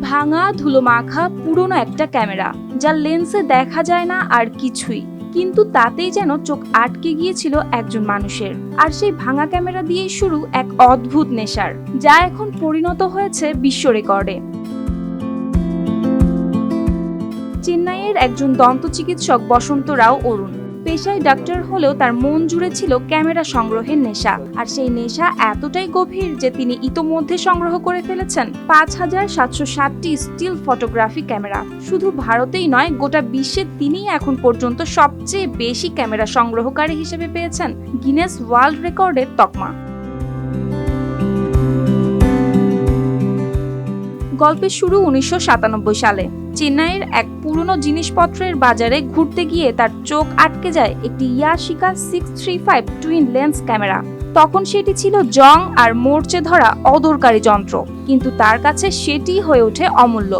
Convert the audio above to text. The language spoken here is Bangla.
ভাঙা ধুলোমাখা পুরনো একটা ক্যামেরা, যার লেন্সে দেখা যায় না আর কিছুই, কিন্তু তাতেই যেন চোখ আটকে গিয়েছিল একজন মানুষের। আর সেই ভাঙা ক্যামেরা দিয়েই শুরু এক অদ্ভুত নেশার, যা এখন পরিণত হয়েছে বিশ্ব রেকর্ডে। চেন্নাইয়ের একজন দন্ত চিকিৎসক বসন্ত রাও অরুণ পেশায় ডাক্তার হলেও তার মন জুড়ে ছিল ক্যামেরা সংগ্রহের নেশা। আর সেই নেশা এতটাই গভীর যে তিনি ইতোমধ্যে সংগ্রহ করে ফেলেছেন ৫,৭৬০টি স্টিল ফটোগ্রাফি ক্যামেরা। শুধু ভারতেই নয়, গোটা বিশ্বে তিনিই এখন পর্যন্ত সবচেয়ে বেশি ক্যামেরা সংগ্রহকারী হিসেবে পেয়েছেন গিনেস ওয়ার্ল্ড রেকর্ডের তকমা। গল্পের শুরু ১৯৯৭ সালে। চেন্নাইয়ের এক পুরনো জিনিসপত্রের বাজারে ঘুরতে গিয়ে তার চোখ আটকে যায় একটি ইয়াশিকা 635 টুইন লেন্স ক্যামেরা। তখন সেটি ছিল জং আর মরচে ধরা অদরকারি যন্ত্র, কিন্তু তার কাছে সেটি হয়ে ওঠে অমূল্য।